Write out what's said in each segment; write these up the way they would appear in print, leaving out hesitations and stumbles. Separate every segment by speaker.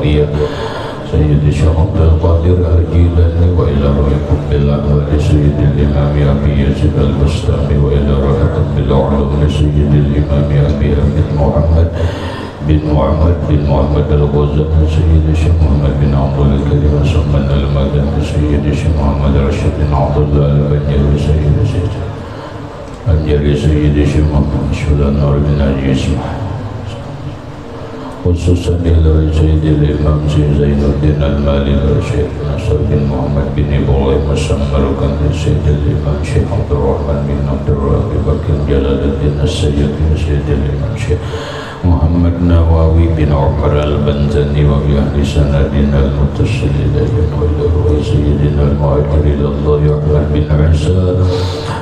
Speaker 1: الأولياء سيد الشيخ عبد القادر الجيلاني وإلى روح قطب الأحوال سيد الإمام أبي يزيد البسطامي وإلى روح قطب العلوم سيد الإمام أبي أحمد محمد بن محمد الغزالي سيد الشيخ محمد بن عبد الله الكريم سلمان المدني سيد الشيخ محمد رشيد بن عبد الله البنجري سيد الشيخ محمد شهداء نور بن عزيز khususan dari Sayyidil Imam Zainuddin Al-Mali Syekh Nasr bin Muhammad bin Ibrahim As-Samarqand Sayyidil Imam Syekh Abdul Rahman bin Abdul Rahim Bakir Jalaluddin As-Sayyid Sayyidil Imam Syekh Muhammad Nawawi bin Umar Al-Banzani wa bi ahli sanadin al-muttasil ilayhi wa ila Sayyidina Al-Mu'ayyid Allah Ahmad bin Isa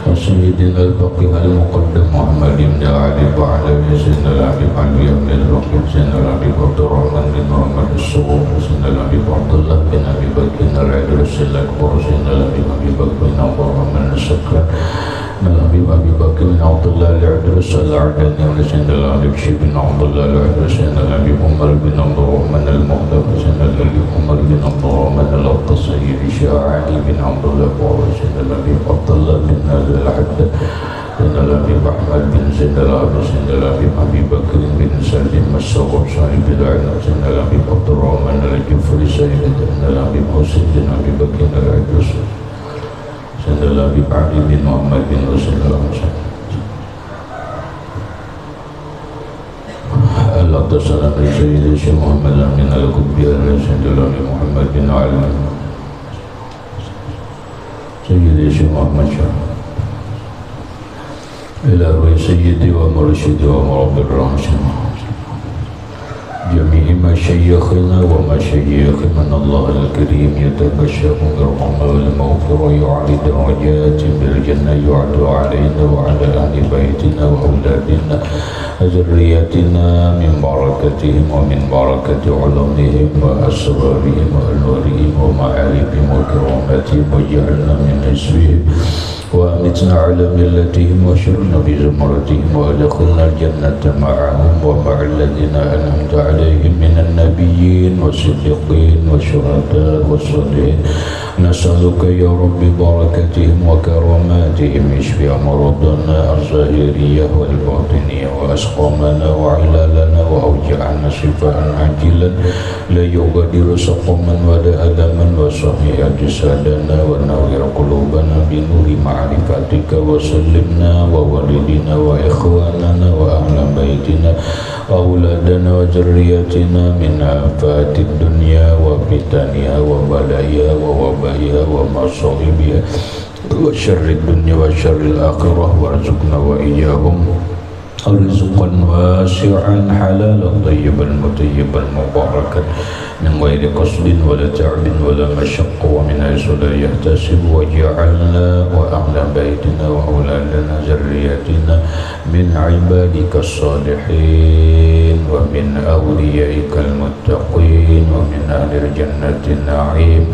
Speaker 1: wa Sayyidina Al-Faqih Al-Muqaddam Muhammad bin Ali wa ala Sayyidina Al-Habib Ali Al-Raqib Sayyidina Al-Habib Abdul Rahman bin Muhammad As-Suwub Sayyidina Al-Habib Abdullah bin Abi Bakr Al-Idris Al-Akbar Sayyidina Al-Habib Abi Bakr bin Abdul Rahman As-Sakran Al-Habib Abi Bakr bin Abdullah Al-Idris Al-Ardani wa Sayyidina Al-Habib Syekh bin Abdullah Al-Idris Sayyidina Al-Habib Umar bin Abdul Rahman Al-Muhdab Sayyidina Al-Habib Umar bin Abdul Rahman Al-Attas Sayyid Syahani bin Abdullah wa Sayyidina Al-Habib Abdullah bin Al-Haddad Sayyidina Al-Habib Ahmad bin Sayyidina Al-Habib Sayyidina Al-Habib Abi Bakr bin Salim As-Saqaf Sahib Al-Ilm Sayyidina Al-Habib Abdul Rahman Al-Jufri Sayyidina Al-Habib Husain bin Abi Bakr Al-Idris Sayyidina Al-Habib Ali bin Muhammad bin Rasulullah Allah Ta'ala dari Sayyidina Syekh Muhammad Amin Al-Qubbi Sayyidina Al-Habib Muhammad bin Ali Sayyidina Syekh Muhammad Syah إلى سيدي ومرشدي ومربي الرحمة جميع مشايخنا ومشايخ من الله الكريم يتبشر بالرحمة والمغفرة ويعلي درجات بالجنة يعد علينا وعلى أهل بيتنا وأولادنا وذريتنا من بركتهم ومن بركة علومهم وأسرارهم وأنوارهم ومعارفهم وكراماتهم واجعلنا من حزبهم وأمتنا على ملتهم واشرنا بزمرتهم وادخلنا الجنة معهم ومع الذين أنعمت عليهم من النبيين والصديقين والشهداء والصالحين نسألك يا رب بركتهم وكراماتهم اشف مرضنا الظاهرية والباطنية وأسقامنا وعلالنا وأوجعنا شفاء عاجلا لا يغادر سقما ولا ألما وصحيح جسادنا ونور قلوبنا بنور معرفتك وسلمنا ووالدنا وإخواننا وأهل بيتنا وأولادنا وذريتنا من آفات الدنيا وفتنها وبلايا ووبائها ومصائبها وشر الدنيا وشر الآخرة وارزقنا وإياهم رزقا واسعا حلالا طيبا مطيبا مباركا من غير قصد ولا تعب ولا مشق ومن حيث لا يحتسب وجعلنا وأهل بيتنا وأولادنا ذريتنا من عبادك الصالحين ومن أوليائك المتقين ومن أهل الجنة النعيم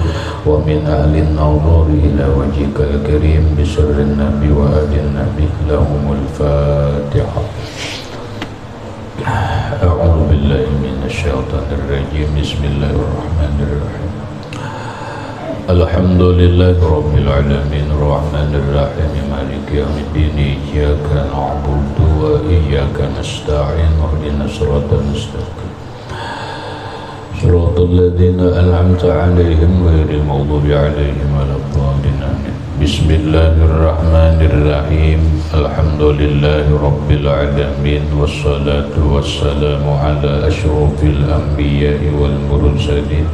Speaker 1: ومن أهل النظر إلى وجهك الكريم بسر النبي وآل النبي لهم الفاتحة. أعوذ بالله من الشيطان الرجيم بسم الله الرحمن الرحيم الحمد لله رب العالمين الرحمن الرحيم مالك يوم الدين إياك نعبد وإياك نستعين اهدنا الصراط المستقيم صراط الذين أنعمت عليهم غير المغضوب عليهم ولا الضالين آمين. بسم الله الرحمن الرحيم الحمد لله رب العالمين والصلاة والسلام على أشرف الأنبياء والمرسلين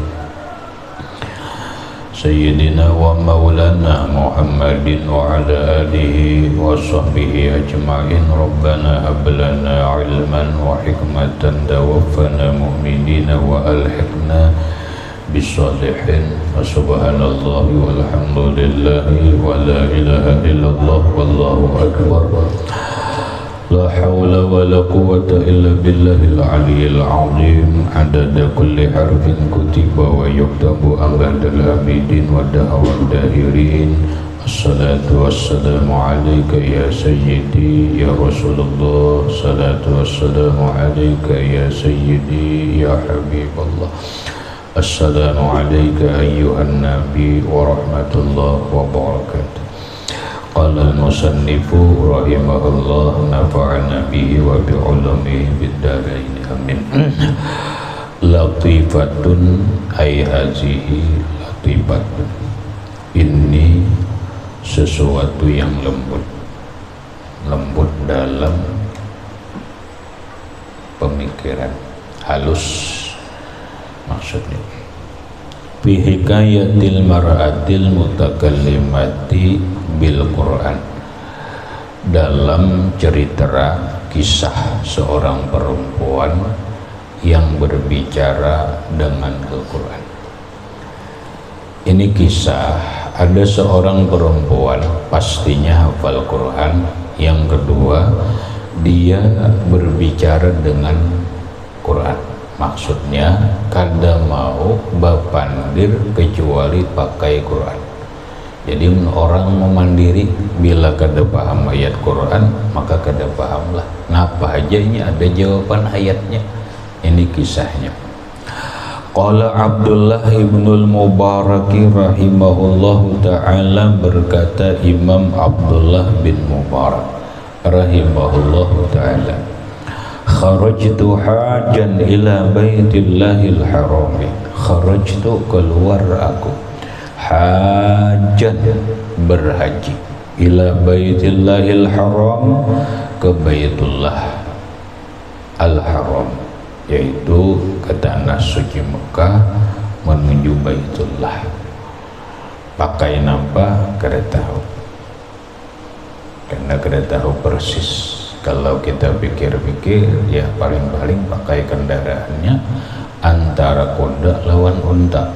Speaker 1: سيدنا ومولانا محمد وعلى آله وصحبه أجمعين. ربنا هب لنا علما وحكمة توفنا مؤمنين وألحقنا بالصالحين. وسبحان الله والحمد لله ولا إله إلا الله والله أكبر. لا حول ولا قوة إلا بالله العلي العظيم. عدد كل حرف كتب ويكتب أبد الآبدين ودهر الداهرين. الصلاة والسلام عليك يا سيدي يا رسول الله. الصلاة والسلام عليك يا سيدي يا حبيب الله. Assalamu alayka ayyuhan nabi wa rahmatullahi wa barakatuh. Qala al-musannifu rahimahullah nafa'ana bihi wa bi'ulumihi bid-darain amin. Latifatun ay hazihi latifatun, ini sesuatu yang lembut dalam pemikiran, halus maksudnya. Fi hikayatil mar'atil mutakallimati bil Qur'an, dalam cerita kisah seorang perempuan yang berbicara dengan Al-Quran. Ini kisah ada seorang perempuan pastinya hafal Quran. Yang kedua, dia berbicara dengan Quran. Maksudnya kada mau bapandir kecuali pakai Quran. Jadi orang memandiri bila kada paham ayat Quran maka kada pahamlah. Napa aja ini ada jawaban ayatnya. Ini kisahnya. Qala Abdullah ibnul Mubarak rahimahullahu ta'ala, berkata Imam Abdullah bin Mubarak rahimahullahu ta'ala, kharajtu hajan ila baitillahil harami, kharajtu keluar aku, hajan berhaji, ila baitillahil haram ke Baitullah al-haram, yaitu ke tanah suci Mekah menuju Baitullah. Pakai apa? Kada tahu, karena kada tahu persis. Kalau kita pikir-pikir ya paling-paling pakai kendaraannya antara kuda lawan unta,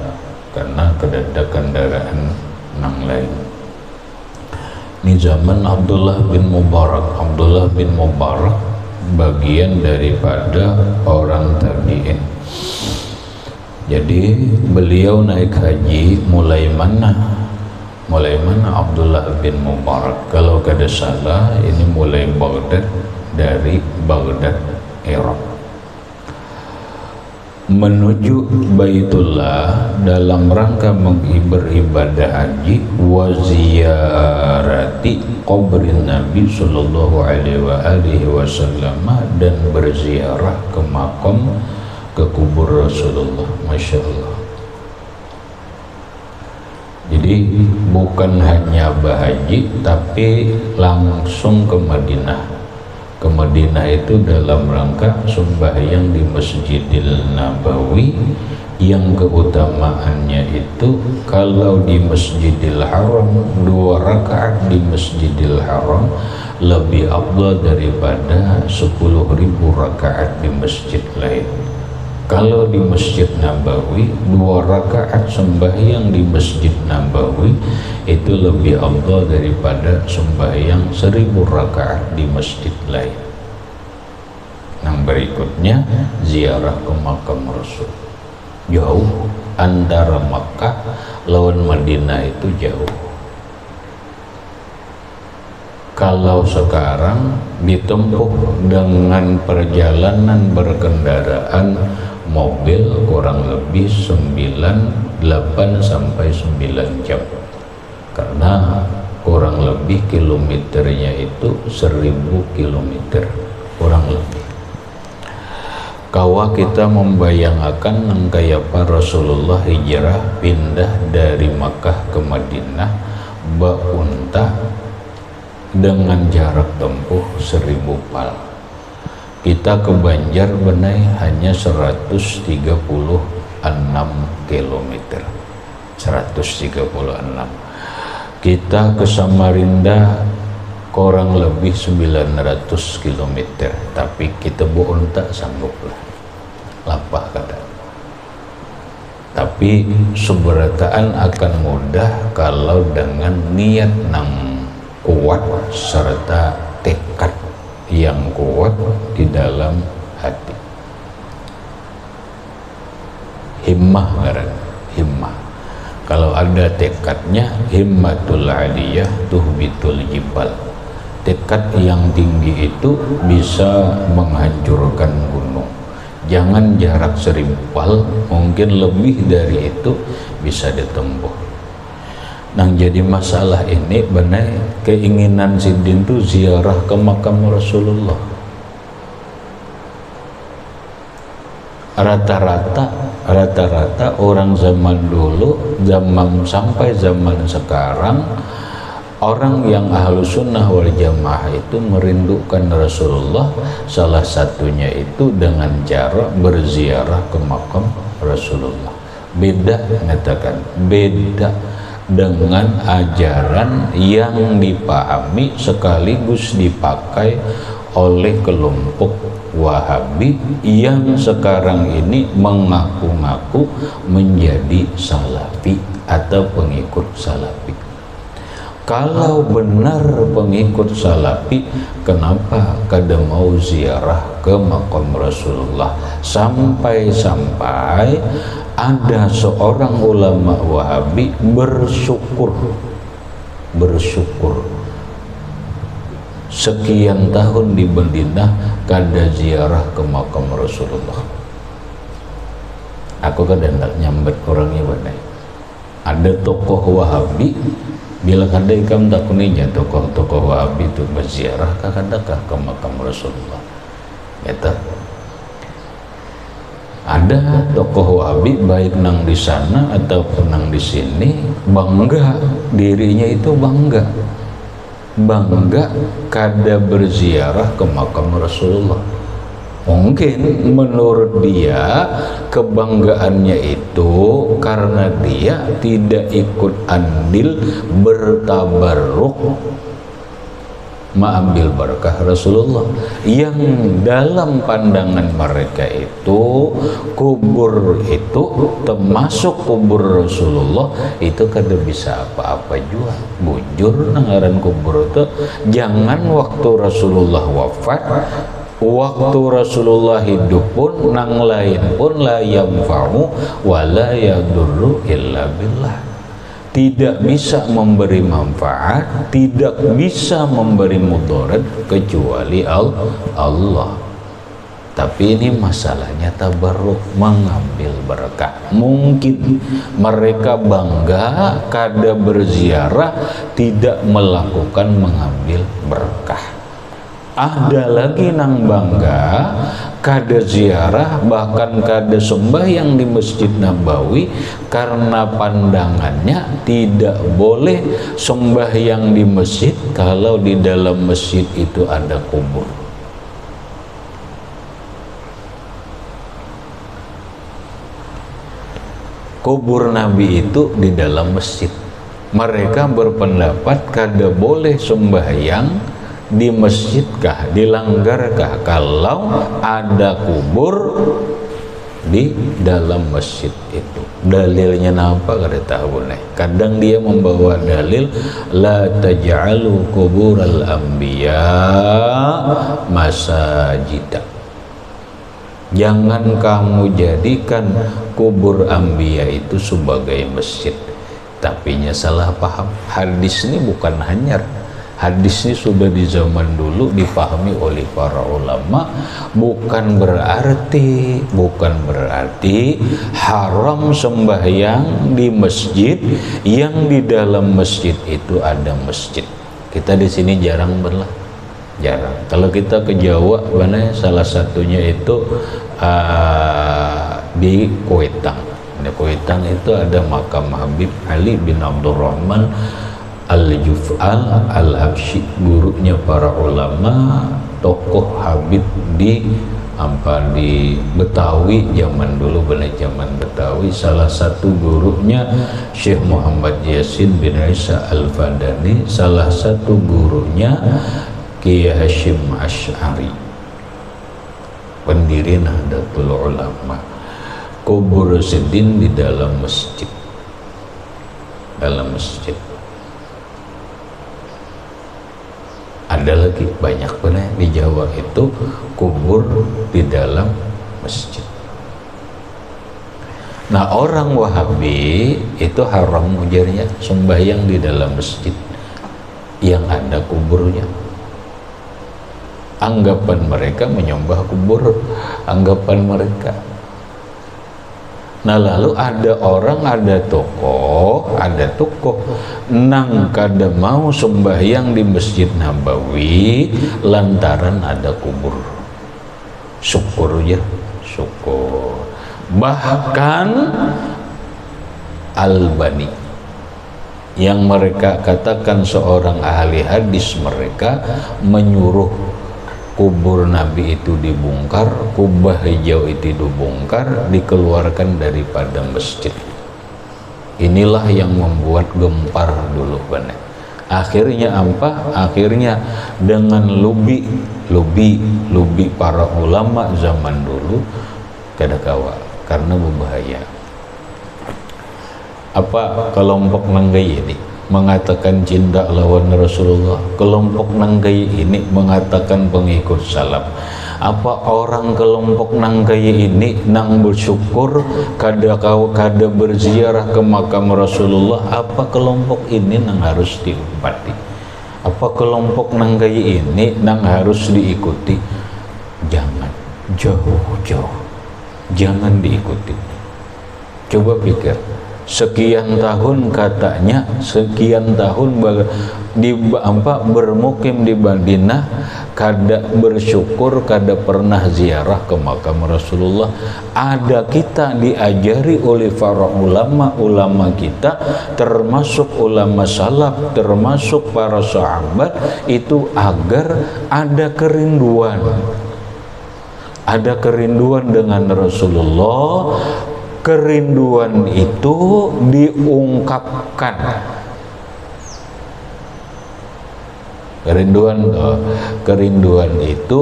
Speaker 1: karena kada ada kendaraan nang lain. Ini zaman Abdullah bin Mubarak. Abdullah bin Mubarak bagian daripada orang tabi'in. Jadi beliau naik haji mulai mana Abdullah bin Mubarak? Kalau kada salah ini mulai Baghdad, dari Baghdad Irak menuju Baitullah dalam rangka beribadah haji wa ziyarati qabrin Nabi sallallahu alaihi wasallam, dan berziarah ke makam, ke kubur Rasulullah. Masya Allah. Jadi bukan hanya berhaji tapi langsung ke Madinah. Ke Madinah itu dalam rangka sembahyang di Masjidil Nabawi, yang keutamaannya itu kalau di Masjidil Haram 2 rakaat di Masjidil Haram lebih afdal daripada 10.000 rakaat di masjid lain. Kalau di Masjid Nabawi 2 rakaat sembahyang di Masjid Nabawi itu lebih afdal daripada sembahyang 1000 rakaat di masjid lain. Yang berikutnya ziarah ke makam Rasul. Jauh, antara Makkah lawan Madinah itu jauh. Kalau sekarang ditempuh dengan perjalanan berkendaraan mobil kurang lebih 8 sampai 9 jam, karena kurang lebih kilometernya itu 1000 kilometer kurang lebih. Kawa kita membayangkan kaya apa Rasulullah hijrah pindah dari Makkah ke Madinah unta dengan jarak tempuh 1000 pal. Kita ke Banjarbenai hanya 136 kilometer. 136. Kita ke Samarinda kurang lebih 900 kilometer, tapi kita bohong tak sanggup lah. Lapah kada. Tapi seberataan akan mudah kalau dengan niat nang kuat serta tekad yang kuat di dalam hati. Himmah ngaran, himmah. Kalau ada tekadnya, himmatul aliyah tuhbitul jibal. Tekad yang tinggi itu bisa menghancurkan gunung. Jangan jarak serimpal, mungkin lebih dari itu bisa ditempuh. Nah, jadi masalah ini benar keinginan Sidin itu ziarah ke makam Rasulullah. Rata-rata orang zaman dulu, sampai zaman sekarang, orang yang ahlu sunnah wal jamaah itu merindukan Rasulullah, salah satunya itu dengan cara berziarah ke makam Rasulullah. Beda, mengatakan beda dengan ajaran yang dipahami sekaligus dipakai oleh kelompok Wahabi yang sekarang ini mengaku-ngaku menjadi Salafi atau pengikut Salafi. Kalau benar pengikut Salafi, kenapa kada mau ziarah ke makam Rasulullah? Sampai-sampai ada seorang ulama Wahabi bersyukur sekian tahun di Madinah kada ziarah ke makam Rasulullah. Aku kada hendak nyambet orangnya benar. Ada tokoh Wahabi bila kada ikam takuninya tokoh-tokoh Wahabi itu berziarah kadakah ke makam Rasulullah. Gitu. Ada tokoh Wahabi baik nang di sana ataupun nang di sini bangga, dirinya itu bangga kada berziarah ke makam Rasulullah. Mungkin menurut dia kebanggaannya itu karena dia tidak ikut andil bertabarruk mengambil berkah Rasulullah, yang dalam pandangan mereka itu kubur itu termasuk kubur Rasulullah itu kada bisa apa-apa jua. Bujur nangaran kubur itu jangan waktu Rasulullah wafat, waktu Rasulullah hidup pun nang lain pun la yanfa'u wa la yadurru illa billah. Tidak bisa memberi manfaat, tidak bisa memberi mudarat kecuali Allah. Tapi ini masalahnya tabarruk, mengambil berkah. Mungkin mereka bangga kada berziarah, tidak melakukan mengambil berkah. Ada lagi nang bangga kada ziarah, bahkan kada sembahyang di Masjid Nabawi karena pandangannya tidak boleh sembahyang di masjid kalau di dalam masjid itu ada kubur. Kubur Nabi itu di dalam masjid. Mereka berpendapat kada boleh sembahyang di masjidkah, dilanggarkah kalau ada kubur di dalam masjid itu. Dalilnya napa kada tahu nih. Kadang dia membawa dalil la taj'alu kubural anbiya masajida. Jangan kamu jadikan kubur anbiya itu sebagai masjid. Tapinya salah paham. Hadis ini bukan hanyar. Hadis ini sudah di zaman dulu dipahami oleh para ulama, bukan berarti haram sembahyang di masjid yang di dalam masjid itu ada masjid. Kita di sini jarang jarang. Kalau kita ke Jawa, mana salah satunya itu di Kuitang. Di Kuitang itu ada makam Habib Ali bin Abdurrahman Al-Juf'al Al-Habsyi, gurunya para ulama, tokoh Habib di Betawi zaman dulu, benar zaman Betawi. Salah satu gurunya Syekh Muhammad Yasin bin Isa Al-Fadani, salah satu gurunya Kiai Hashim Asy'ari, pendiri Nahdlatul Ulama. Kubur Sidin di dalam masjid. Ada lagi banyak benar di Jawa itu kubur di dalam masjid. Nah, orang Wahabi itu haram ujarnya sembahyang di dalam masjid yang ada kuburnya. Anggapan mereka menyembah kubur, anggapan mereka. Nah lalu ada orang, ada tokoh nang kada mau sembahyang di Masjid Nabawi lantaran ada kubur. Syukur ya, syukur. Bahkan Albani yang mereka katakan seorang ahli hadis, mereka menyuruh kubur Nabi itu dibongkar, kubah hijau itu dibongkar, dikeluarkan daripada masjid. Inilah yang membuat gempar dulu benar. Akhirnya apa? Akhirnya dengan lubi para ulama zaman dulu kada kawa karena berbahaya. Apa kelompok nanggai ini mengatakan cinta lawan Rasulullah, kelompok nanggai ini mengatakan pengikut salaf. Apa orang kelompok nanggai ini nang bersyukur kada berziarah ke makam Rasulullah, apa kelompok ini nang harus diumpati? Apa kelompok nanggai ini nang harus diikuti? Jangan, jauh-jauh jangan diikuti. Coba pikir, sekian tahun katanya, sekian tahun bermukim di Madinah, kada bersyukur, kada pernah ziarah ke makam Rasulullah. Ada kita diajari oleh para ulama kita, termasuk ulama salaf, termasuk para sahabat itu, agar ada kerinduan dengan Rasulullah. Kerinduan itu diungkapkan, kerinduan itu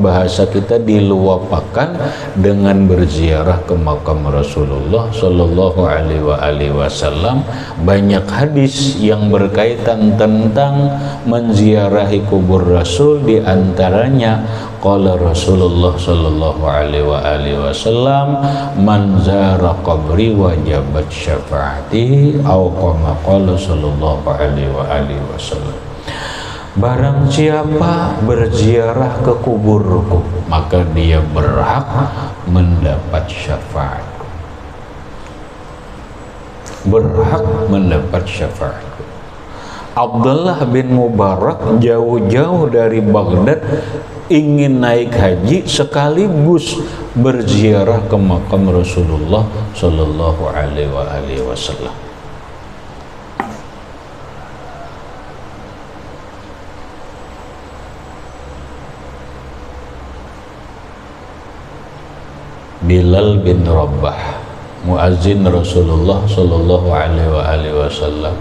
Speaker 1: bahasa kita diluapakan dengan berziarah ke makam Rasulullah Sallallahu Alaihi Wasallam. Banyak hadis yang berkaitan tentang menziarahi kubur Rasul, diantaranya qala Rasulullah Sallallahu Alaihi Wasallam, man zara qabri wajabat syafaati, atau kama qala Sallallahu Alaihi Wasallam, barang siapa berziarah ke kuburku maka dia berhak mendapat syafaat, berhak mendapat syafaat. Abdullah bin Mubarak jauh-jauh dari Baghdad ingin naik haji sekaligus berziarah ke makam Rasulullah Sallallahu Alaihi Wasallam. Bilal bin Rabah, muazzin Rasulullah Sallallahu Alaihi Wasallam,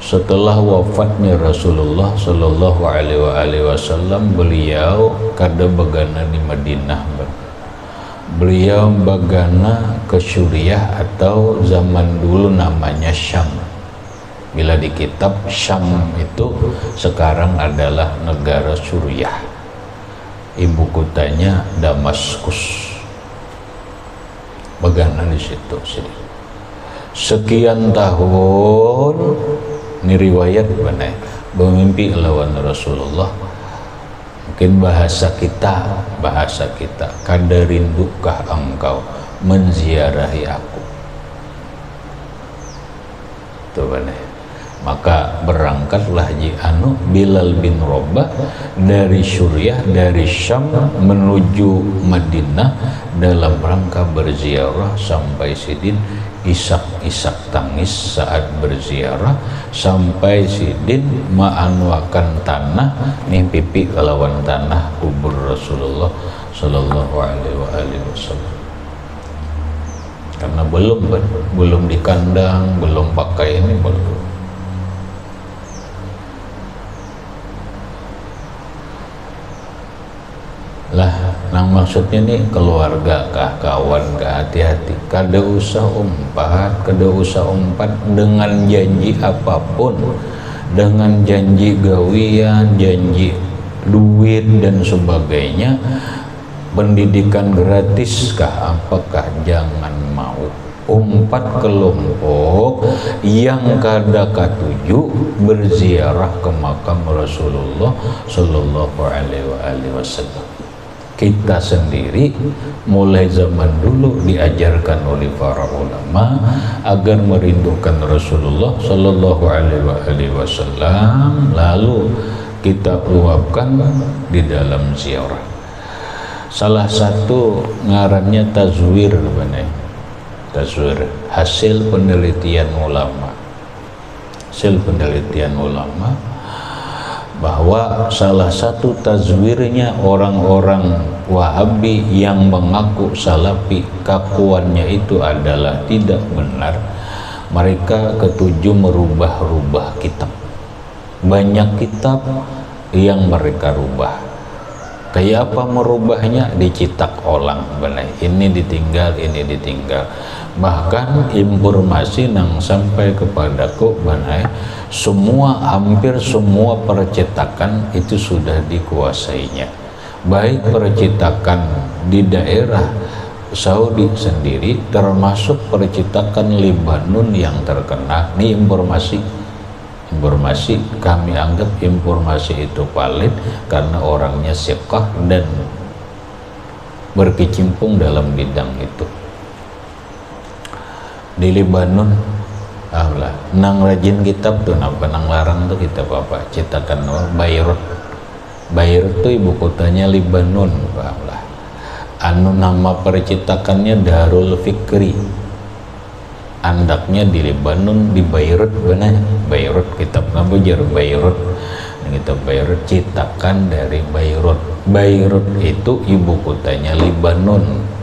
Speaker 1: setelah wafatnya Rasulullah Sallallahu Alaihi Wasallam, beliau kada bagana di Madinah. Beliau bagana ke Suriah atau zaman dulu namanya Syam. Bila di kitab Syam itu sekarang adalah negara Suriah. Ibu kotanya Damaskus. Bagana di situ. Sekian tahun, ini riwayat benar, bermimpi lawan Rasulullah. Mungkin bahasa kita, kada rindukah engkau menziarahi aku? Itu benar. Maka berangkatlah Bilal bin Rabah dari Suriah, dari Syam menuju Madinah dalam rangka berziarah. Sampai sidin isak-isak tangis saat berziarah, sampai sidin ma'anwakan tanah nih pipi kelawan tanah kubur Rasulullah Sallallahu Alaihi Wasallam. Karena belum dikandang, belum pakai ini, belum. Lah, nang maksudnya nih keluarga kah, kawan kah, hati-hati, kada usah umpat dengan janji apapun, dengan janji gawian, janji duit dan sebagainya. Pendidikan gratis kah, apakah? Jangan mau. 4 kelompok yang kada katuju berziarah ke makam Rasulullah Sallallahu Alaihi Wasallam. Kita sendiri mulai zaman dulu diajarkan oleh para ulama agar merindukan Rasulullah Sallallahu Alaihi Wasallam, lalu kita luapkan di dalam ziarah. Salah satu ngarannya tazwir, tazwir, hasil penelitian ulama. Hasil penelitian ulama bahwa salah satu tazwirnya orang-orang Wahabi yang mengaku Salafi, kakuannya itu adalah tidak benar. Mereka ketujuh merubah-rubah kitab. Banyak kitab yang mereka rubah. Kayak apa merubahnya? Dicetak ulang, ini ditinggal, ini ditinggal. Bahkan informasi yang sampai kepadaku, hampir semua percetakan itu sudah dikuasainya. Baik percetakan di daerah Saudi sendiri, termasuk percetakan Lebanon yang terkenal. Ini informasi kami anggap informasi itu valid karena orangnya siqah dan berkecimpung dalam bidang itu. Di Lebanon nang rajin kitab tuh, nang larang tuh kitab apa, cetakan Beirut. Beirut tuh ibu kotanya Lebanon, nama percetakannya Darul Fikri, andaknya di Lebanon, di Beirut, Beirut, kitab namanya Beirut, kitab Beirut, cetakan dari Beirut. Beirut itu ibu kotanya Lebanon.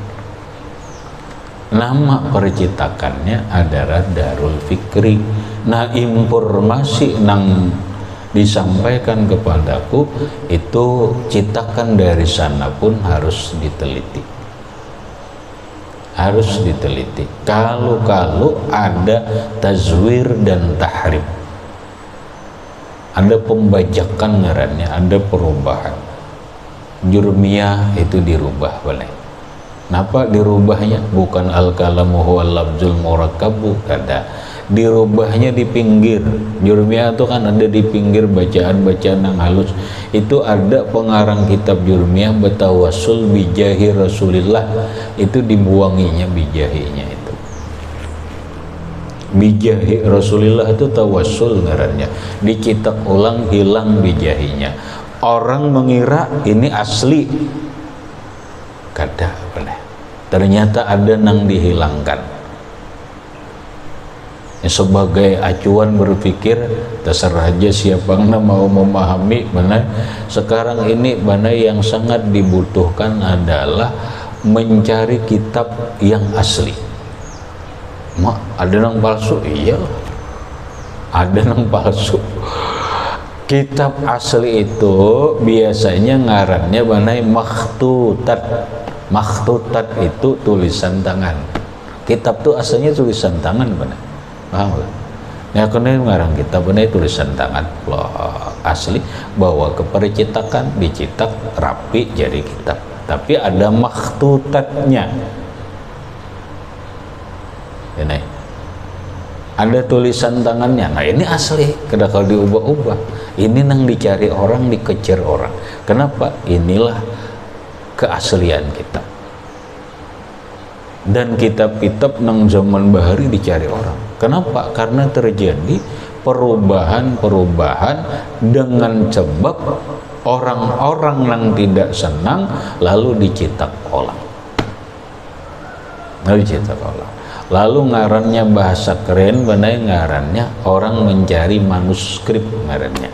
Speaker 1: Nama percetakannya adalah Darul Fikri. Nah, informasi yang disampaikan kepadaku itu cetakan dari sana pun harus diteliti. Harus diteliti. Kalau ada tazwir dan tahrif, ada pembajakan ngarannya, ada perubahan. Jurmiyah itu dirubah boleh. Kenapa dirubahnya? Bukan al-kalamu huwal lafzul murakkabu, kada. Dirubahnya di pinggir. Jurmiyah itu kan ada di pinggir bacaan-bacaan yang halus. Itu ada pengarang kitab Jurmiyah bertawassul bijahi Rasulillah, itu dibuanginya bijahinya itu. Bijahi Rasulillah itu tawassul ngarannya. Dicetak ulang, hilang bijahinya. Orang mengira ini asli. Kada boleh. Ternyata ada yang dihilangkan. Sebagai acuan berpikir, terserah aja siapa yang mau memahami. Sekarang ini yang sangat dibutuhkan adalah mencari kitab yang asli. Ada yang palsu? Iya, ada yang palsu. Kitab asli itu biasanya ngarannya makhtutat. Makhtutat itu tulisan tangan. Kitab itu aslinya tulisan tangan, paham? Ya, karena ngarang kitab tulisan tangan. Asli bawa ke percetakan, dicetak rapi jadi kitab. Tapi ada makhtutatnya. Ini ada tulisan tangannya. Nah, ini asli. Kada kalau diubah-ubah. Ini yang dicari orang, dikejar orang. Kenapa? Inilah keaslian kitab. Dan kitab-kitab nang zaman bahari dicari orang. Kenapa? Karena terjadi perubahan-perubahan dengan sebab orang-orang yang tidak senang lalu dicetak ulang. Lalu ngarannya bahasa keren, ngarannya orang mencari manuskrip ngarannya.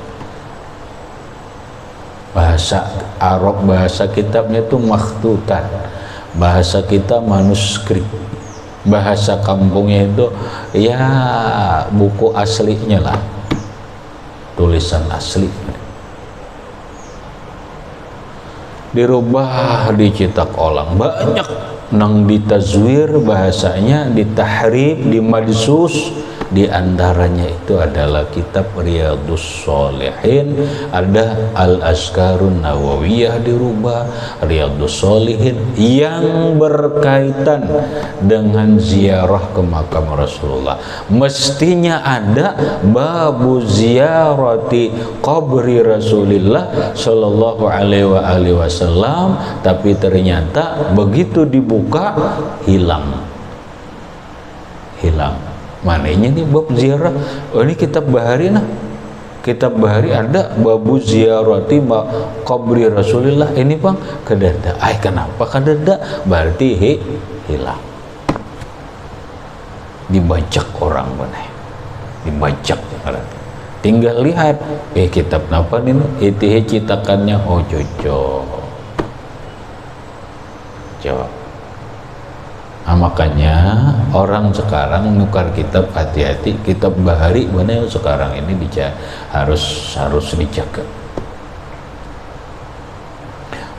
Speaker 1: Bahasa Arab, bahasa kitabnya itu makhtutan. Bahasa kita manuskrip. Bahasa kampungnya itu ya buku aslinya lah. Tulisan asli. Dirubah, dicetak ulang. Banyak nang ditazwir bahasanya, ditahrif, dimadsus, Di antaranya itu adalah kitab Riyadhus Shalihin, ada Al-Azkarun Nawawiyah dirubah, Riyadhus Shalihin yang berkaitan dengan ziarah ke makam Rasulullah. Mestinya ada babu ziyarati qabri Rasulillah sallallahu alaihi wasallam, tapi ternyata begitu dibuka hilang. Mananya nih bab ziarah? Oh, ini kitab Bahari nah. Kitab Bahari ada babu ziyarati qabri Rasulillah. Ini Bang kedada. Kenapa kedada? Berarti hilang. Dibajak orang benar. Dibajak. Tinggal lihat kitab napa nih? Itu citakannya cocok. Jawab. Makanya orang sekarang nukar kitab, hati-hati. Kitab Bahari mana sekarang ini harus dijaga.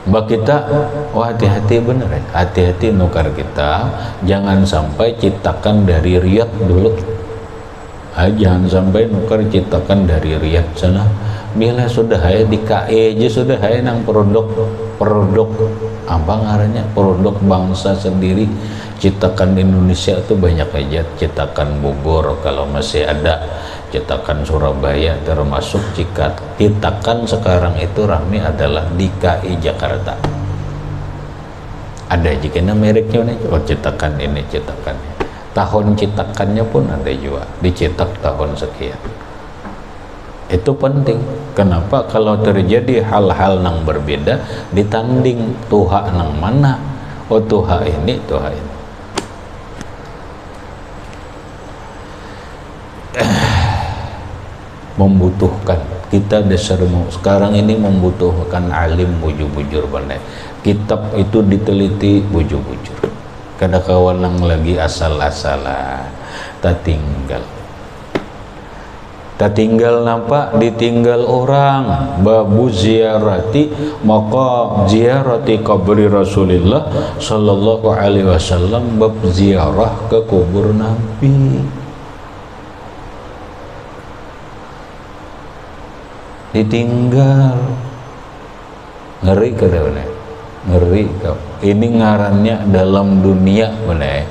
Speaker 1: Mbak kita, hati-hati bener ya, hati-hati nukar kitab. Jangan sampai citakan dari Riyadh dulu. Jangan sampai nukar citakan dari Riyadh sana. Bila sudah di KE aja sudah nang produk apa ngarannya, produk bangsa sendiri. Cetakan Indonesia itu banyak aja, cetakan Bogor kalau masih ada, cetakan Surabaya, termasuk cetakan sekarang itu ramai adalah di KI Jakarta. Ada jika mereknya nih, cetakan ini cetakannya, tahun cetakannya pun ada juga, dicetak tahun sekian. Itu penting. Kenapa? Kalau terjadi hal-hal yang berbeda, ditanding tuha nang mana, tuha ini. Membutuhkan kita sekarang ini membutuhkan alim bujur-bujur benar. Kitab itu diteliti bujur-bujur. Kada kawan yang lagi asal-asalan, tak tinggal nampak ditinggal orang. Babu ziyarati maqam ziyarati qabri Rasulillah sallallahu alaihi wasallam, bab ziarah ke kubur Nabi. Ditinggal. Ngeri kadang-kadang. Ngeri kau. Ini ngarannya dalam dunia benar.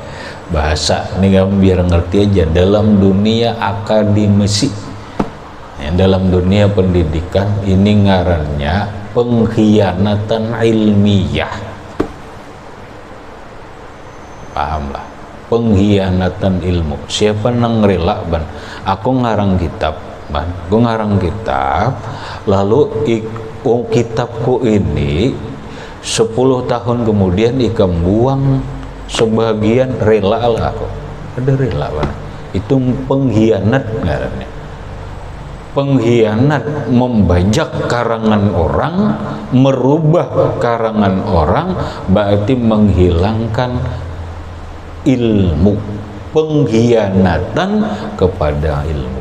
Speaker 1: Bahasa ini kamu biar ngerti aja, dalam dunia akademisi, dalam dunia pendidikan, ini ngarannya pengkhianatan ilmiah. Pahamlah, pengkhianatan ilmu. Siapa nang rela ban aku ngarang kitab, lalu kitabku ini 10 tahun kemudian ikam buang sebagian, rela lah aku. Ada rela ban. Itu pengkhianat ngarannya. Pengkhianat, membajak karangan orang, merubah karangan orang, berarti menghilangkan ilmu. Pengkhianatan kepada ilmu.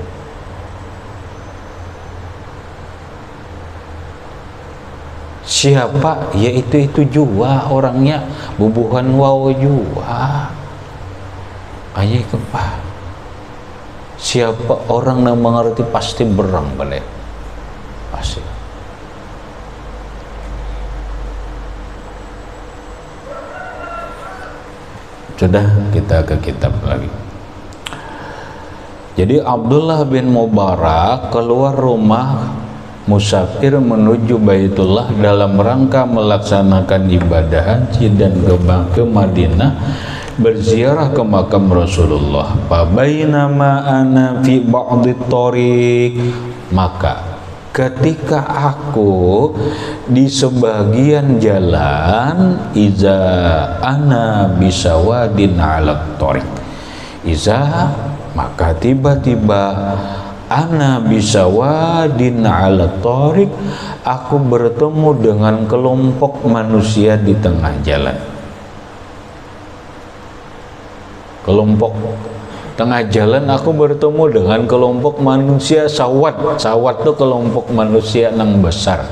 Speaker 1: Siapa? Yaitu jua orangnya, bubuhan wow jua. Ayah kepah. Siapa orang yang mengerti pasti berang balik. Pasti. Sudah, kita ke kitab lagi. Jadi Abdullah bin Mubarak keluar rumah musafir menuju Baitullah dalam rangka melaksanakan ibadah haji dan ke Madinah, berziarah ke makam Rasulullah. Fabainama ana fi ba'dhi thoriq, maka ketika aku di sebagian jalan, iza ana bisawadin ala thoriq, iza maka tiba-tiba ana bisawadin ala thoriq, aku bertemu dengan kelompok manusia di tengah jalan. Kelompok tengah jalan aku bertemu dengan kelompok manusia sawat. Sawat itu kelompok manusia yang besar.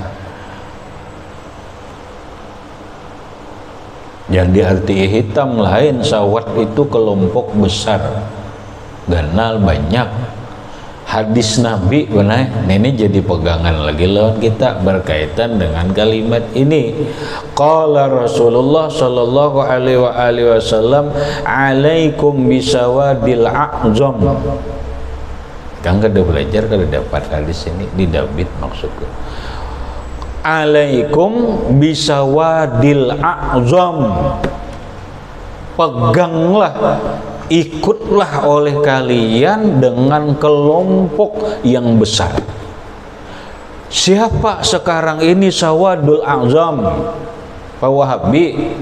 Speaker 1: Yang diarti hitam lain, sawat itu kelompok besar. ganal banyak hadis Nabi benar. Ini jadi pegangan lagi lawan kita berkaitan dengan kalimat ini. Qala Rasulullah sallallahu alaihi wasallam, alaikum bisawadil a'zam. Kang kada belajar kada dapat hadis ini di David maksudku. Alaikum bisawadil a'zam. Peganglah, ikutlah oleh kalian dengan kelompok yang besar. Siapa sekarang ini sawadul azam? Pak Wahabi.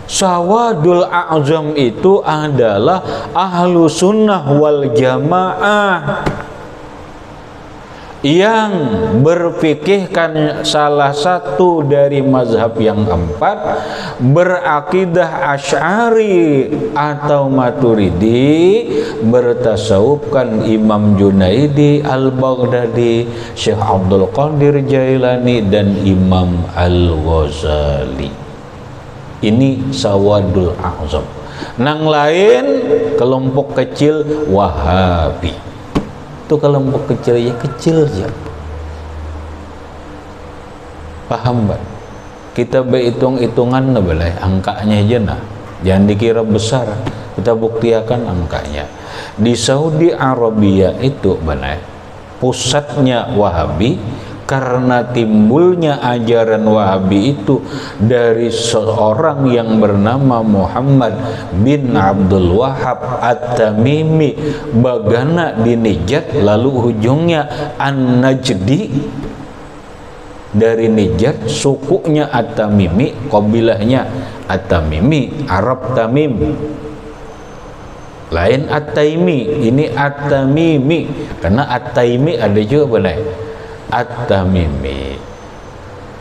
Speaker 1: Sawadul azam itu adalah ahlu sunnah wal jamaah yang berfikihkan salah satu dari mazhab yang empat, berakidah Asy'ari atau Maturidi, bertasawufkan Imam Junaidi Al-Baghdadi, Syekh Abdul Qadir Jailani, dan Imam Al-Ghazali. Ini sawadul a'zam. Nang lain kelompok kecil Wahabi. Itu kelompok kecil ya, kecil aja. Paham Mbak? Kita berhitung-hitungan boleh, angkanya aja nah. Jangan dikira besar. Kita buktikan angkanya. Di Saudi Arabia itu benar, pusatnya Wahabi, karena timbulnya ajaran Wahabi itu dari seorang yang bernama Muhammad bin Abdul Wahhab At-Tamimi, bagana di Najd, lalu ujungnya An-Najdi. Dari Najd, sukunya At-Tamimi, kabilahnya At-Tamimi, Arab Tamim. Lain At-Taimi, ini At-Tamimi, karena At-Taimi ada juga benar. At-Tamimi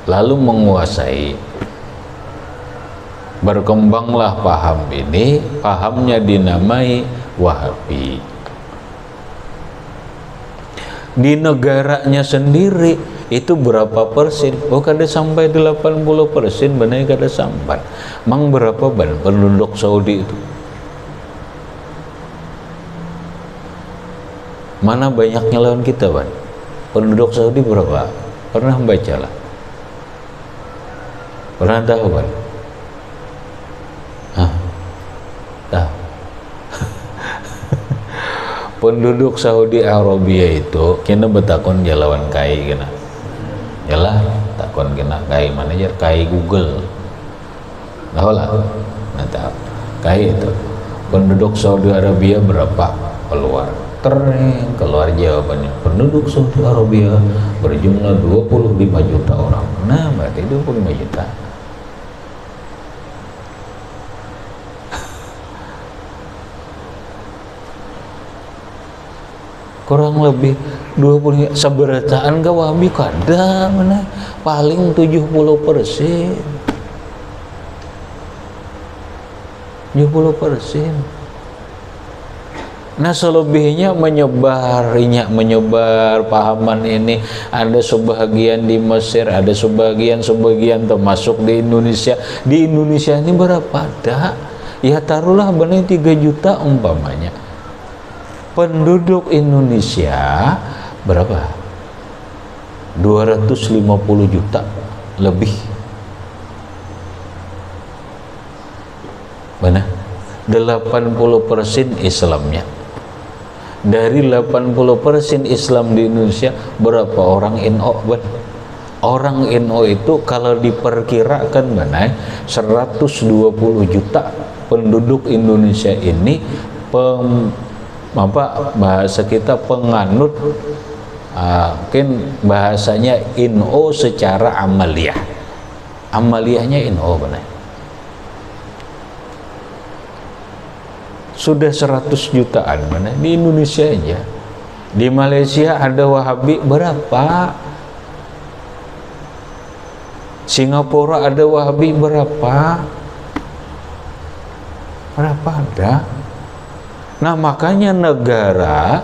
Speaker 1: lalu menguasai, berkembanglah paham ini, pahamnya dinamai Wahabi. Di negaranya sendiri itu berapa persen? Oh, kada sampai 80%, benar kada sampai. Mang berapa ban penduduk Saudi itu? Mana banyaknya lawan kita ban? Penduduk Saudi berapa? Pernah baca lah? Pernah tahu kan? Tahu. Penduduk Saudi Arabia itu kena betakon jalawan kai kena. Yalah, takon kena kai mana aja, kai Google. Tahu lah. Nah, tahu. Kai itu. Penduduk Saudi Arabia berapa? Keluar. Keluar jawabannya. Penduduk Saudi Arabia berjumlah 25 juta orang. Nah, berarti 25 juta. Kurang lebih 20 seberataan ke Wahabi kada mana paling 70%. 70%. Nah, selebihnya menyebar pahaman ini. Ada sebagian di Mesir, ada sebagian termasuk di Indonesia. Di Indonesia ini berapa ada? Ya taruhlah benar 3 juta umpamanya. Penduduk Indonesia berapa? 250 juta lebih. Mana? 80% Islamnya. Dari 80% Islam di Indonesia, berapa orang NU? Orang NU itu kalau diperkirakan mana 120 juta penduduk Indonesia ini bahasa kita penganut, mungkin bahasanya NU secara amaliyah. Amaliyahnya NU benar. Sudah 100 jutaan mana di Indonesia aja. Di Malaysia ada Wahabi berapa? Singapura ada Wahabi berapa? Berapa ada?
Speaker 2: Nah makanya negara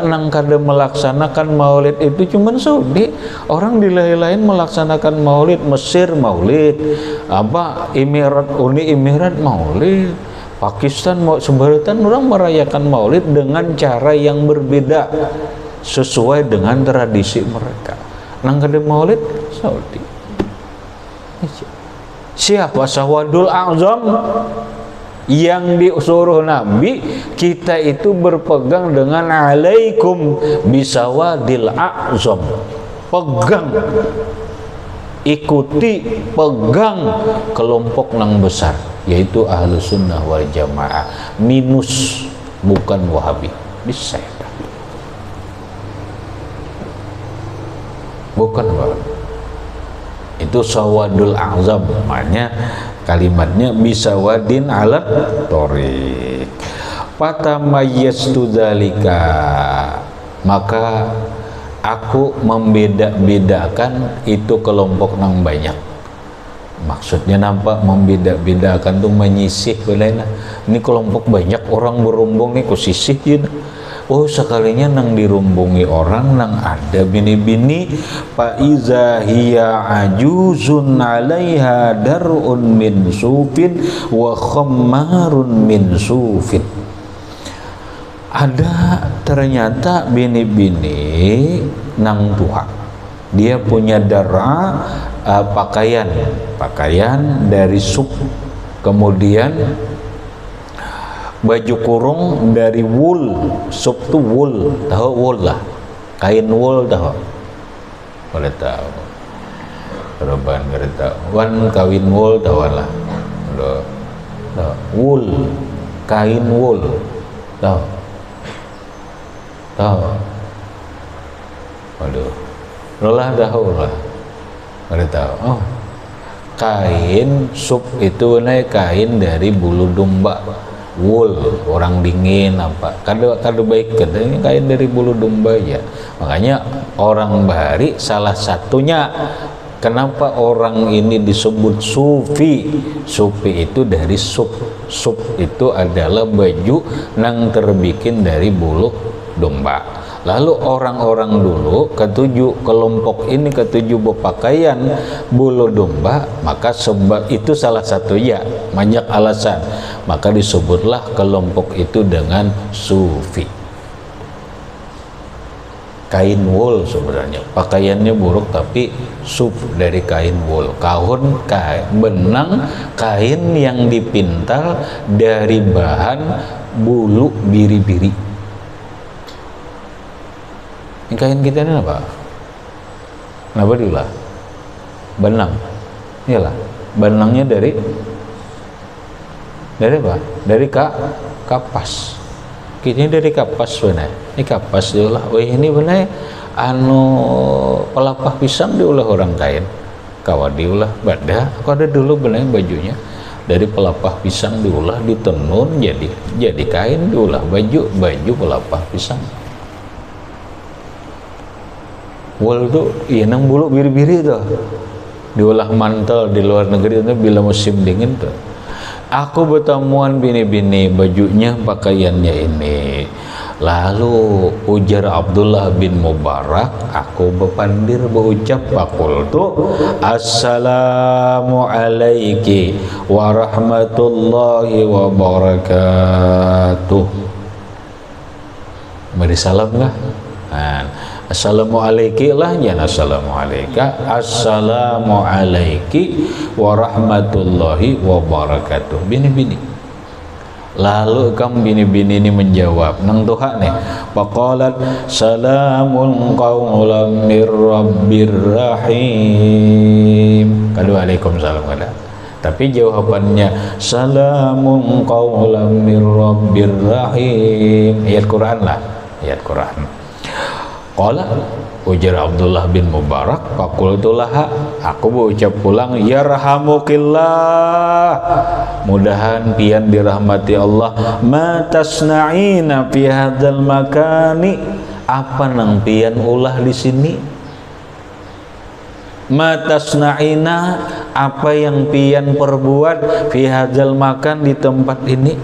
Speaker 2: nang kada melaksanakan maulid itu cuman Saudi. Orang di lain-lain melaksanakan maulid, Mesir maulid, Uni Emirat maulid, Pakistan mau sebaratan orang merayakan maulid dengan cara yang berbeda sesuai dengan tradisi mereka. Nang kada maulid Saudi. Siapa Sawadul A'zam? Yang disuruh Nabi, kita itu berpegang dengan alaikum bisawadil a'zam. Pegang, ikuti, pegang kelompok nang besar, yaitu Ahlus Sunnah wal Jamaah, minus bukan Wahabi. Bisa ya? Bukan Wahabi. Itu Sawadul A'zam, makanya kalimatnya bisa wadin alat torik. Patamayyastu dzalika, maka aku membeda-bedakan itu kelompok nang banyak. Maksudnya nampak membeda-bedakan tuh menyisih belena. Ini kelompok banyak orang berumbung nih ku sisih gitu. Oh sekalinya nang dirumbungi orang nang ada bini-bini, fa iza hiya ajuzun 'alaiha dar'un min sufin wa khammarun min sufin. Ada ternyata bini-bini nang tua, dia punya pakaian dari suf, kemudian baju kurung dari wool. Sup tu wool, tahu wool lah, kain wool tahu, boleh tahu, perubahan kereta wan kawin wool tahu lah, wool, kain wool tahu, waduh, lelah tahu lah, boleh tahu. Oh, kain sup itu kain dari bulu domba. Wool, orang dingin apa kada baik kadang kain dari bulu domba ya. Makanya orang Bahari salah satunya kenapa orang ini disebut sufi. Sufi itu dari sup itu adalah baju nang terbikin dari bulu domba. Lalu orang-orang dulu ketujuh kelompok ini ketujuh berpakaian bulu domba, maka sebab itu salah satunya, banyak alasan, maka disebutlah kelompok itu dengan sufi. Kain wool sebenarnya pakaiannya buruk, tapi suf dari kain wool, benang kain yang dipintal dari bahan bulu biri-biri. Kain kita ini apa? Kenapa diulah? Benang. Iyalah, benangnya dari apa? Dari kapas. Kita dari kapas benar. Ini kapas diulah. Wih ini benar. Pelapah pisang diulah orang kain. Kawa diulah badah. Aku ada dulu benar bajunya. Dari pelapah pisang diulah, ditenun jadi kain, diulah baju pelapah pisang. Wool tuh iya nang bulu biri-biri tuh diolah mantel di luar negeri itu bila musim dingin tuh. Aku bertemuan bini-bini bajunya pakaiannya ini. Lalu ujar Abdullah bin Mubarak, aku berpandir berucap pakul tuh assalamu alaiki warahmatullahi wabarakatuh. Beri salam kah? Assalamu alaiki lah ya, assalamu alaika, assalamu alaiki warahmatullahi wabarakatuh. Bini-bini. Lalu kam bini-bini ini menjawab nang Tuhan nih, faqalat salamun qaulan mir rabbir rahim. Waalaikumsalam kada. Tapi jawabannya salamun qaulan mir rabbir rahim. Ayat Quran lah, ayat Quran. Qala ujar Abdullah bin Mubarak, faqultulah, aku berucap pulang, yarhamukillah, mudahan pian dirahmati Allah. Ma tasna'ina fi hadzal makani, apa nang pian ulah di sini? Ma tasna'ina, apa yang pian perbuat fi hadzal makan, di tempat ini?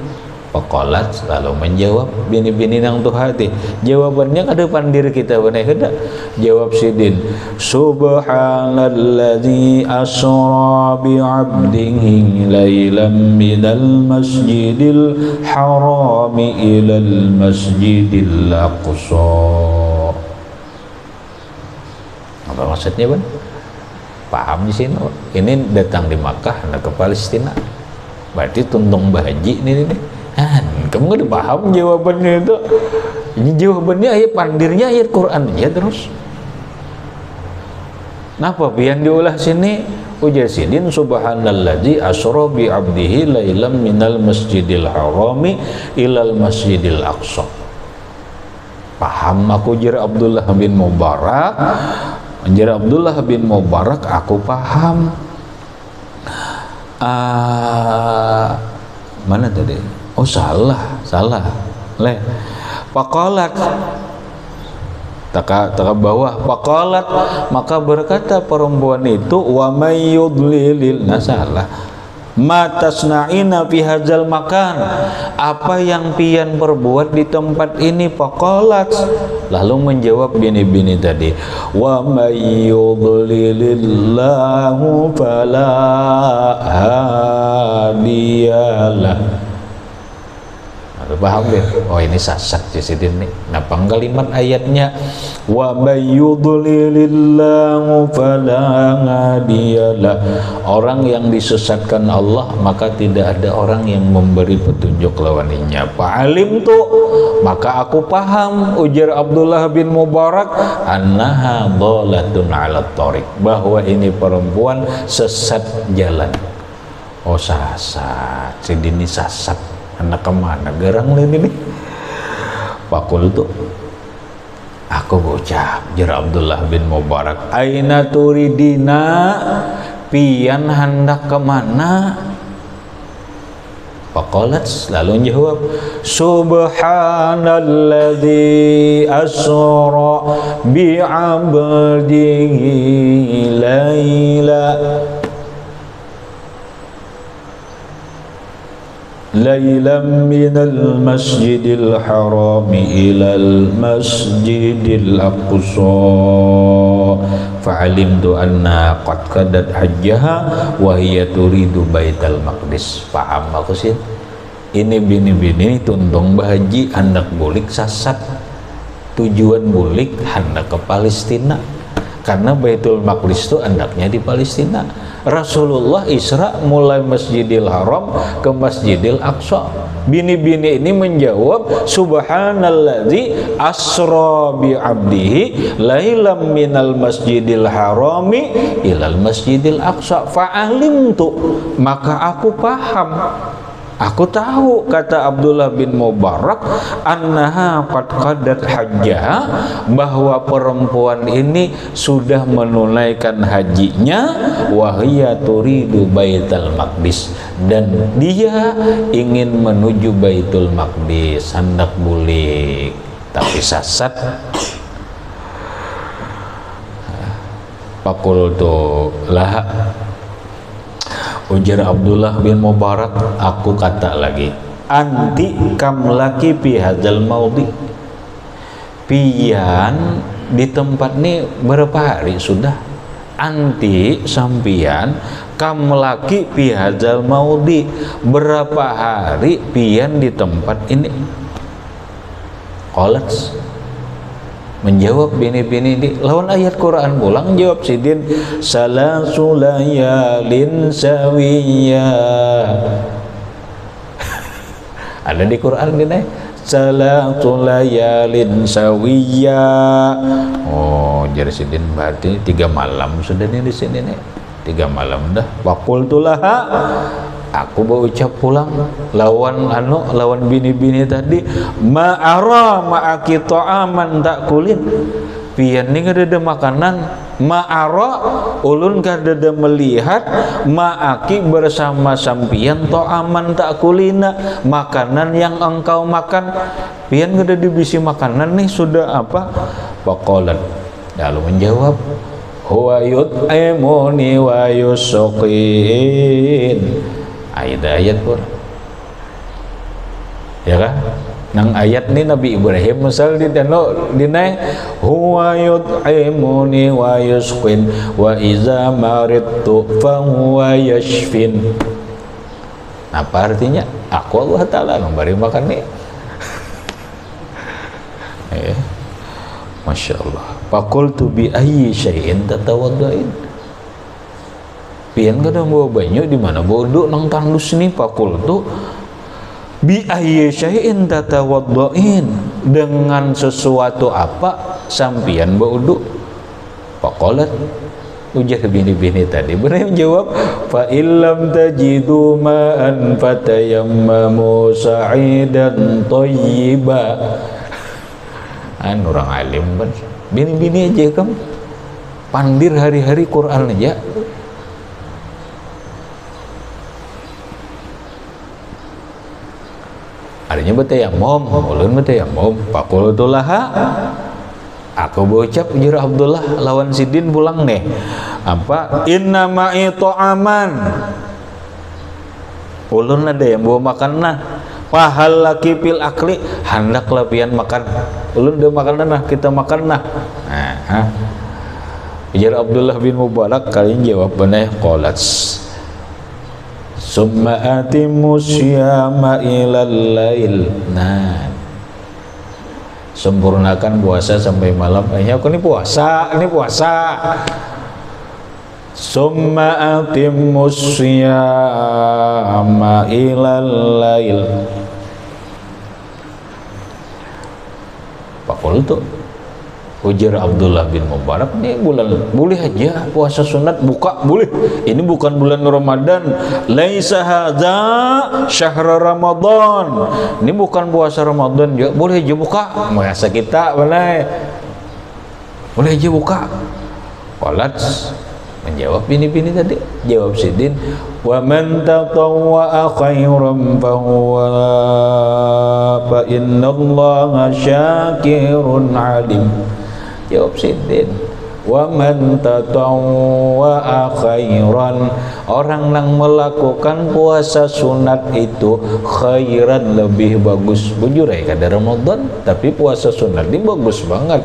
Speaker 2: Faqalat, lalu menjawab bini-bini nang tuh hati. Jawabannya ke depan diri kita bener kada. Jawab sidin, subhanalladzi asra bi 'abdihi lailan minal masjidil harami ilal masjidil aqsa. Apa maksudnya, Bang? Paham di sini? Ini datang di Makkah, hendak ke Palestina. Berarti tuntung bahaji nih. Kamu udah paham jawabannya itu? Ini jawabannya ayat pandirnya ayat Quran aja terus. Napa pian diulah sini? Ujar sidin, subhanalladzi asra bi 'abdihi lailan minal masjidil harami ilal masjidil aqsa. Paham aku, ujar Abdullah bin Mubarak. Ujar Abdullah bin Mubarak, aku paham. Mana tadi? Oh salah. Le. Faqalat, taka bawah. Faqalat, maka berkata perempuan itu, wa may yudlilil, nah salah. Ma tasna'ina fi hadzal makan, apa yang pian perbuat di tempat ini? Faqalat, lalu menjawab bini-bini tadi, wa may yudlilillahu fala hadiyalah. Paham ya? Oh ini sasat di sini nih. Napa kalimat ayatnya wa may yudlilillahu fala hadiyalah. Orang yang disesatkan Allah maka tidak ada orang yang memberi petunjuk lawannya. Fa'alim tu, maka aku paham, ujar Abdullah bin Mubarak, annaha dhalatun 'ala thariq, bahwa ini perempuan sesat jalan. Oh sasat, sidini sasat. Anak kemana gerang ini nih? Pakul tuh aku ucap, jar Abdullah bin Mubarak, aina turidina, pian hendak kemana? Faqalat, lalu jawab, subhanalladzi asra bi 'abdihi lailan minal masjidil harami ilal masjidil aqsa fa'alimtu anna qad qadat hajjaha wa hiya turidu baital maqdis. Paham aku sih? Ini bini-bini tuntung bahaji hendak bulik sasat, tujuan bulik hendak ke Palestina karena Baitul Maqdis itu hendaknya di Palestina. Rasulullah Isra mulai Masjidil Haram ke Masjidil Aqsa. Bini-bini ini menjawab, subhanalladzi asra bi 'abdihi lailan minal masjidil harami ilal masjidil aqsa fa'alimtu, maka aku paham, aku tahu, kata Abdullah bin Mubarak, annaha qad qadat hajjaha, bahwa perempuan ini sudah menunaikan hajinya, wa hiya turidu baital maqdis, dan dia ingin menuju Baitul Maqdis, hendak bulik, tapi sasat. Fakultu lah, ujar Abdullah bin Mubarak, aku kata lagi, anti kamlaki fi hadzal maudi, pian di tempat ini berapa hari sudah? Anti sampian kamlaki fi hadzal maudi, berapa hari pian di tempat ini? Qalat, menjawab bini-bini ini lawan ayat Quran pulang, jawab sidin, salasu layalin sawiya. Ada di Quran gini, salasu layalin sawiya. Oh, jadi sidin berarti 3 malam sudah nih di sini nih, 3 malam dah. Waqultulah, aku berucap pulang lawan bini-bini tadi, ma'ara ma'aki ta'aman ta'kulin, pian ni kada ada makanan, ma'ara ulun kada ada melihat, ma'aki bersama sampian ta'aman ta'kulina, makanan yang engkau makan, pian kada dibisi makanan nih, sudah apa? Faqalat, lalu menjawab, huwa yut'imuni wa yusqin. Ayat pun ya kan? Nang ayat ni Nabi Ibrahim misal di dano dinai huwa yut'imuni wa yusqin wa iza maridtu fa huwa yashfin. Apa artinya? Aku Allah Ta'ala memberi makan nih. Masya Allah. Faqultu bi ayyi syai'in tatawaddain. Pian kada bawa banyu di mana bodoh nang tandus ni. Faqultu bi ayyi syai'in tatawaddain, dengan sesuatu apa sampian berwudu? Faqalat, ujar bini-bini tadi benar jawab, fa illam tajidu ma'an fatayammamu sa'idan thayyiba. Orang alim kan, bini-bini aja kan pandir hari-hari Quran aja. Artinya bertayamum, ulun bertayamum. Faqultulaha, aku berucap ujar Abdullah lawan Sidin pulang nih. Apa? Inna ma'i ta'aman. Ulun ada yang bawa makan nah. Fahal laki pil akli, hendaklah pian makan. Ulun dia makan nah, kita makan nah. Ujar Abdullah bin Mubarak kali jawab benar qalat. Summa atimmu syiyama ilal lail. Nah, sempurnakan puasa sampai malam. Aku ini puasa, ini puasa. Summa atimmu syiyama ilal lail. Faqultu, ujar Abdullah bin Mubarak, ini bulan boleh aja puasa sunat buka boleh. Ini bukan bulan Ramadan. Laisa hadza syahr Ramadan. Ini bukan puasa Ramadan juga boleh aja buka. Masa kita boleh aja buka. Qalat, menjawab bini-bini tadi, jawab Sidin, wa man tatawwa'a khairan fa innallaha syakirun alim. Jawab Sidin, wa man tatawwa'a khairan, orang yang melakukan puasa sunat itu khairan lebih bagus. Bujur ya kada Ramadan tapi puasa sunat ini bagus banget.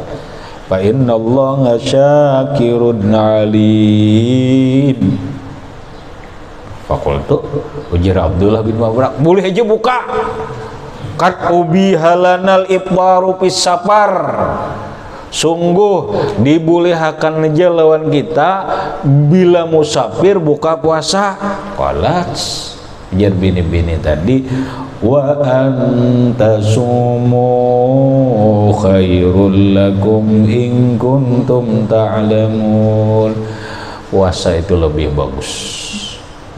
Speaker 2: Fa innallaha syakirun alim. Faqultu, ujar Abdullah bin Mubarak, boleh aja buka. Kat ubi halanal ibbaru fis safar. Sungguh dibolehkan aja lawan kita bila musafir buka puasa. Qalat, ujar bini-bini tadi, wa antasumu khairul lakum in kuntum ta'lamun. Puasa itu lebih bagus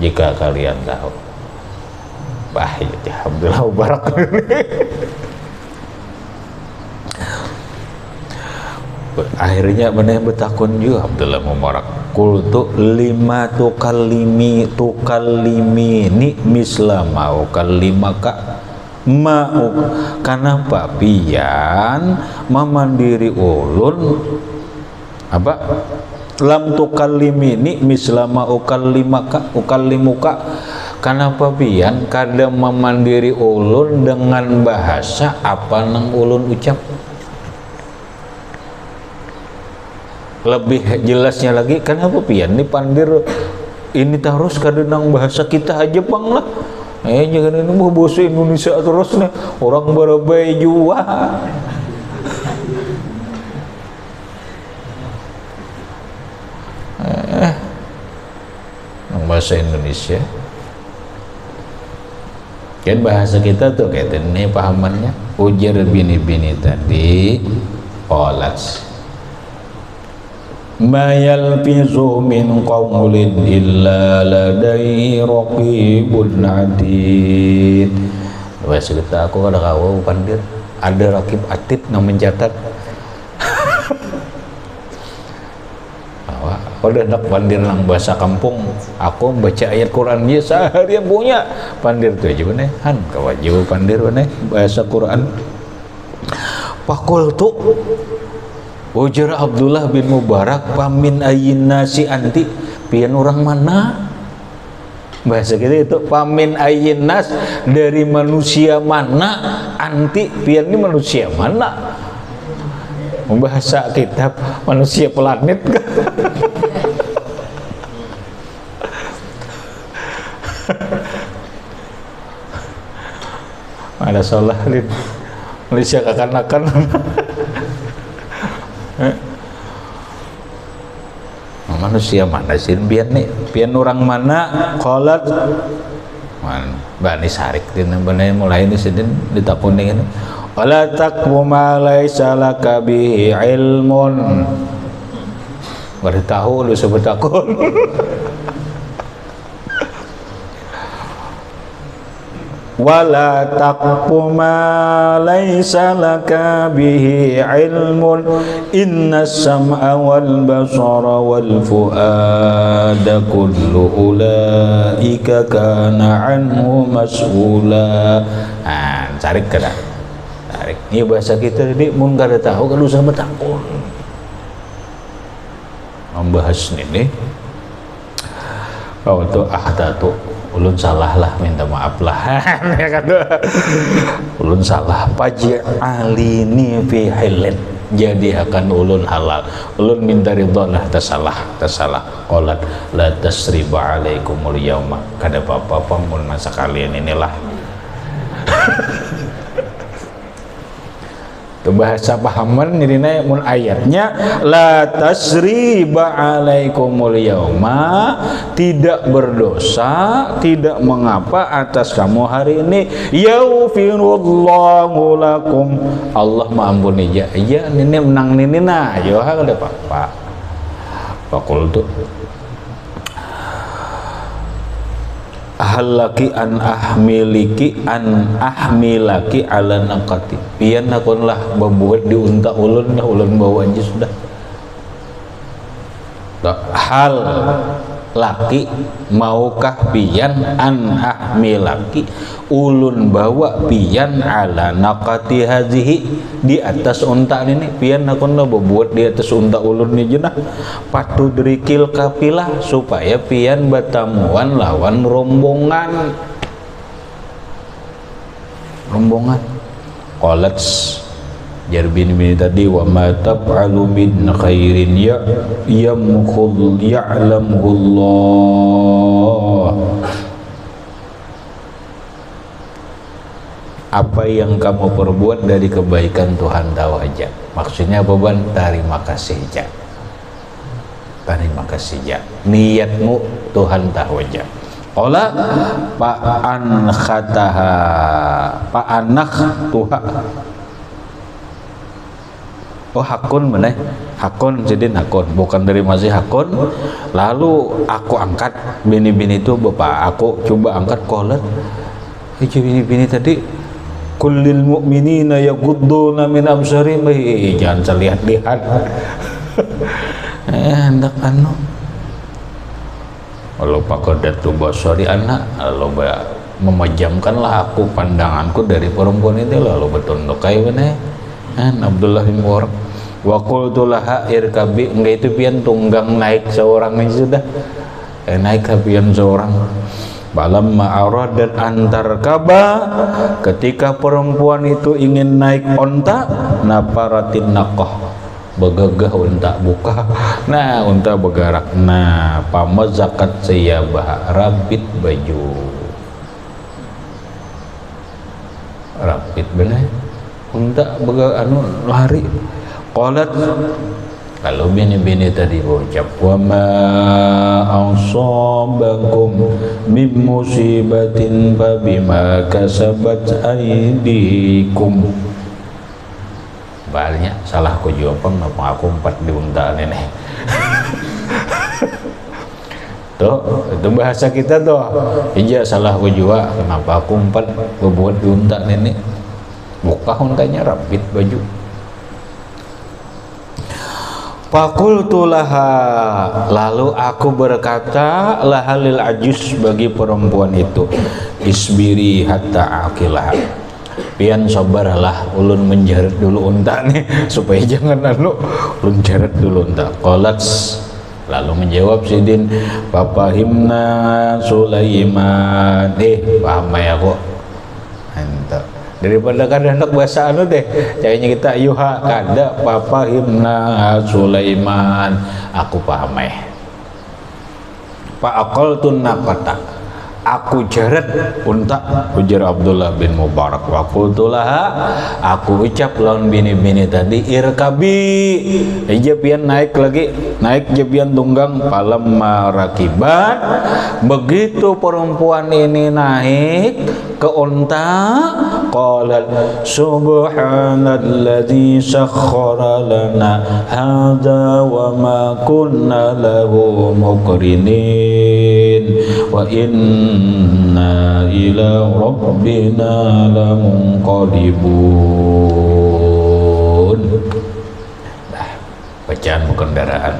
Speaker 2: jika kalian tahu. Ya Abdullah Mubarak. Akhirnya benar bertakun juga Abdullah Mubarak. Qultu lima tukallimi ni misla mau kalimaka mau, kenapa pian memandiri ulun apa lam tukallimi ni misla mau ukallimuka, kenapa pian kadang memandiri ulun dengan bahasa apa nang ulun ucap. Lebih jelasnya lagi, kenapa pian ini pandir ini terus kadang bahasa kita aja bang lah. Jangan ini mau bahasa Indonesia terus nih, orang berabai jua. Bahasa Indonesia kan bahasa kita tuh kayak ini pahamannya. Ujar bini-bini tadi, qalat ma yalfizu min qawlin illa ladai raqibun atid. Bahasa kita aku kada kau pandir, ada raqib atid yang mencatat. Kalau hendak pandir nang bahasa kampung, aku baca ayat Quran dia seharian punya pandir tu aja bener. Han kawaju pandir bener bahasa Quran. Faqultu, ujar Abdullah bin Mubarak, pamin ayyin nasi anti, pian orang mana? bahasa kita itu pamin ayyin nas, dari manusia mana anti pian ini manusia mana, bahasa kitab manusia planet kan. Ada salah di Malaysia kakan-kakan. Manusia mana sih pian nih, pian orang mana qalat Bani Sarik dina bener mulai di sini ditapuning wala taqfu ma laisa laka bihi ilmun, beritahu lu sebetakun. Wala taqfu ma laisa laka bihi ilmun innas sam'a wal basara wal fuada kullu ulaika kana anhu mas'ula. Tarik kada tarik ini bahasa kita jadi mun kada tahu kan usah betakun membahas ini. Kalau tuh tuh ulun salah lah, minta maaf lah. Ulun salah, paj'alini fi halal, jadi akan ulun halal. Ulun minta ridha lah, tersalah. Qalat la tasriba alaikumul yauma, kada apa-apa mun masa kalian inilah. Itu bahasa pahaman jadi mun ayatnya la tasriba alaikumul yauma, tidak berdosa, tidak mengapa atas kamu hari ini. Yaghfirullahu lakum, Allah mengampuni ya. Ya ini menang ini nah, yo ada apa-apa. Faqultu halaki an ahmilaki ala naqati, pian akunlah membuat di unta ulun bawa aja sudah. Hal laki maukah pian an ahmilaki, ulun bawa pian ala naqati hazihi, di atas unta ini pian akunlah membuat di atas unta ulun ini jenah patudrikil kapilah, supaya pian batamuan lawan rombongan. Qalat jar bini tadi wa ma taf'alu min khairin ya'lamuhullah, apa yang kamu perbuat dari kebaikan Tuhan tahu aja. Maksudnya apa ban? Terima kasih aja, terima kasih aja, niatmu Tuhan tahu aja. Ola pa'an khataha pa'anak tuha, oh hakun mana? Hakun jadi hakun, bukan dari masih hakun. Lalu aku angkat bini-bini itu, bapak aku coba angkat kolat. Bini-bini tadi kullil mu'minina yaghudduna min absarihim, jangan lihat-lihat. Hendak anu kalau pakodatu basari anak, lalu memejamkanlah aku pandanganku dari perempuan itu, lalu bertunduk kayak mana? Abdullah bin Mubarak wa qultu laha irkabi, enggak itu pian tunggang naik seorang aja sudah, naik pian seorang. Balamma aradat antar kaba, ketika perempuan itu ingin naik onta, naparatin naqah, begagah unta buka, nah unta bergerak, nah pamazakat siyabah, rabit baju, rabit bener unta anu lari. Qalat, kalau bini-bini tadi berucap wa ma asabakum min musibatin fa bima kasabat aydikum, baliknya salah ku jawabang napa aku empat di unta nenek. Tuh itu bahasa kita tuh, ija salah ku jua kenapa aku empat berbuat di unta nenek, buka untanya rabit baju. Fakultu laha, lalu aku berkata lahalil ajus, bagi perempuan itu, isbiri hatta aqilah, pian sabarlah ulun menjaret dulu unta nih supaya jangan anu ulun jaret dulu unta. Qalat Lalu menjawab Sidin, "Fafahimna Sulaiman." Paham ya kok. Entah. Daripada kada hendak bahasa anu deh, kayaknya kita yuha kada fafahimna Sulaiman. Aku paham Fa aqaltun naqata. Aku jaret unta, ujar Abdullah bin Mubarak. Wa qultulaha, aku ucap lawan bini-bini tadi, irkabi, jabian naik lagi, naik jabian tunggang. Falamma rakiban, begitu perempuan ini naik ke unta, qalat subhanalladzi sakhkhara lana hadza wa ma kunna lahu muqrinin wa inna ila rabbina lamunqalibun. Nah, bacaan kendaraan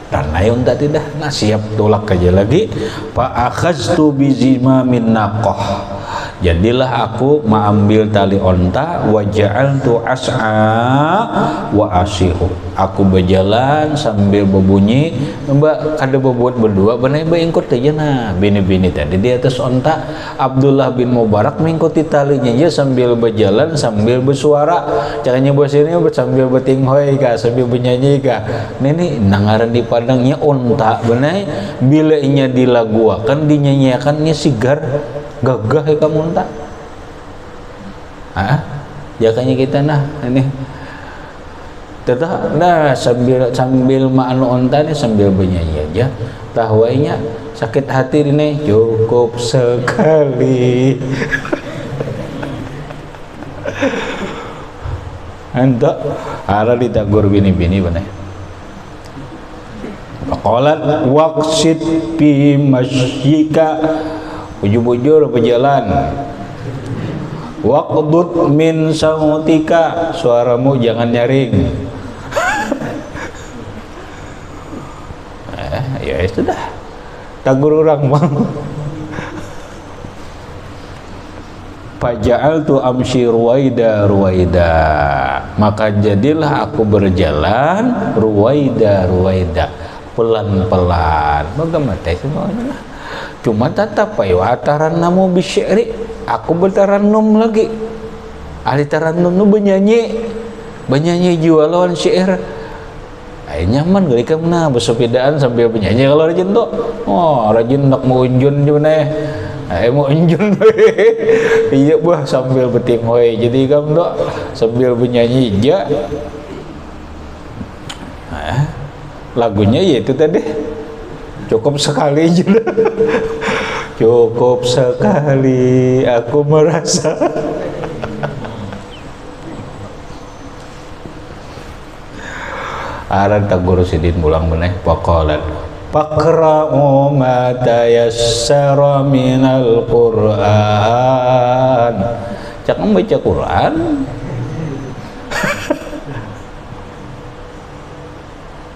Speaker 2: dan naik unta tidak, nah siap tolak aja lagi. Fa akhaztu bizimamin naqah, jadilah aku mengambil tali onta, wa ja'altu as'a wa asihu, aku berjalan sambil berbunyi. Mbak kada berbuat berdua, benar ingkut aja. Nah bini-bini tadi di atas onta, Abdullah bin Mubarak mengikuti talinya aja sambil berjalan sambil bersuara. Caranya bahasa ini sambil betinghoy kah, sambil bernyanyi kah. Ini nangaran di padangnya onta benar, bila inya dilaguakan dinyanyiakannya sigar gagah ya kamu onta. Jakanya kita nah ini tetap nah sambil maanu onta nih sambil bernyanyi aja. Tahwainya sakit hati ini cukup sekali. Anda ara ditagur bini-bini benar. Qalat waqsid fi masyika, bujur-bujur berjalan. Waqdud min sautika, suaramu jangan nyaring. Ya sudah, tagur orang bang. Faja'altu amshi ruwaida, maka jadilah aku berjalan ruwaida, pelan-pelan. Bagaimana semuanya? Cuma tetap ayo ataran namu bisyri, aku bertarannum lagi. Ahli tarannum nu bernyanyi jiwa lawan syair. Ay nyaman gari kamna bersepedaan sambil bernyanyi. Kalau rajin tuh, rajin nak mau unjun juga mau unjun. Iya bah sambil beting hoy. Jadi kamu tuh sambil bernyanyi aja. Lagunya yaitu tadi cukup sekali juga. Cukup sekali aku merasa. Aran tagur Sidin pulang meneh paqalat faqra'u ma tayassara minal Qur'an. Cak membaca Quran.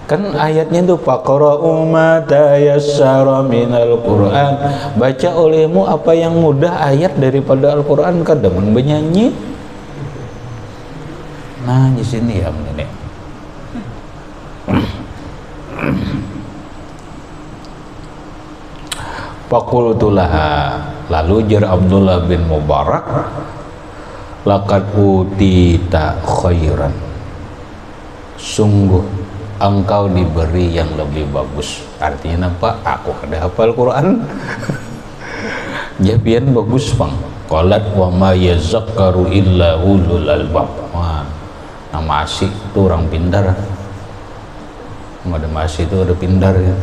Speaker 2: Kan ayatnya tuh faqra'u ma tayassara minal Qur'an, baca olehmu apa yang mudah ayat daripada Al-Qur'an. Kadang bernyanyi. Nah di sini ya ini. Faqultulaha, lalu jar Abdullah bin Mubarak, laqad utita khairan, sungguh engkau diberi yang lebih bagus. Artinya apa? Aku kada hafal Quran. Jabian bagus bang. Qalat wa ma yazakkaru illa ulul albab. Nama asik itu orang pintar. Ada masih itu ada pintar ya.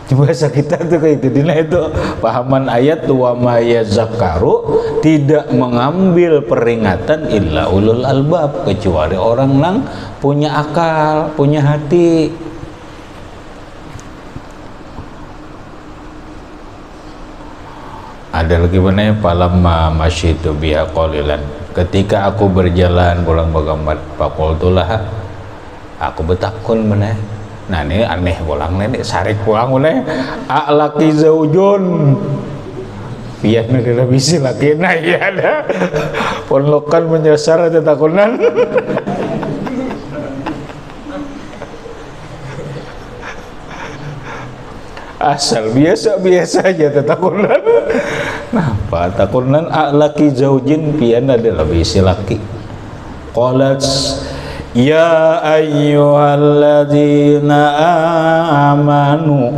Speaker 2: Cuma bahasa kita tuh kayak itu, itu pahaman ayat wa ma yazakkaru, tidak mengambil peringatan illa ulul albab, kecuali orang yang punya akal, punya hati. Ada lagi mana palamma masyitu biha qalilan, ketika aku berjalan pulang bagamat faqultulah, aku betakun mana. Nah ini aneh pulang nih, sarik pulang mulai laki zaujun biar negara bisi laki. Nah iya ada ponlokan menyasar tetakunan. asal biasa-biasa aja tetakunan. Napa takunan laki zaujin pian adalah bisi laki. Qalat ya ayyuhalladzina amanu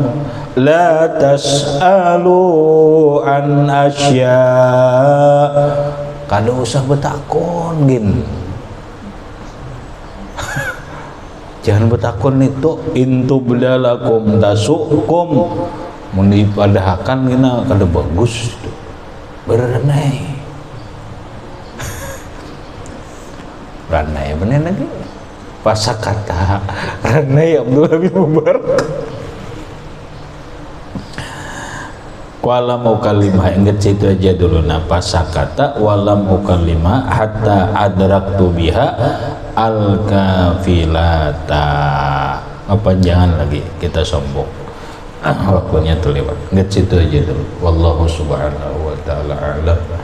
Speaker 2: la tas'alu an asya. Kada usah betakon gin. Jangan betakon itu intu bedalakum tasukum mun dipadahakan gina kada bagus itu. Berenai. Ranai bener lagi. Pasakata Ranai Abdullah bin Mubarak. Walam ukalimah, ingat situ aja dulu. Nah pasakata walam ukalimah hatta adraktu biha al kafilata. Apa jangan lagi kita sombong. Waktunya terlewat. Ingat situ aja dulu. Wallahu subhanahu wa ta'ala a'lam.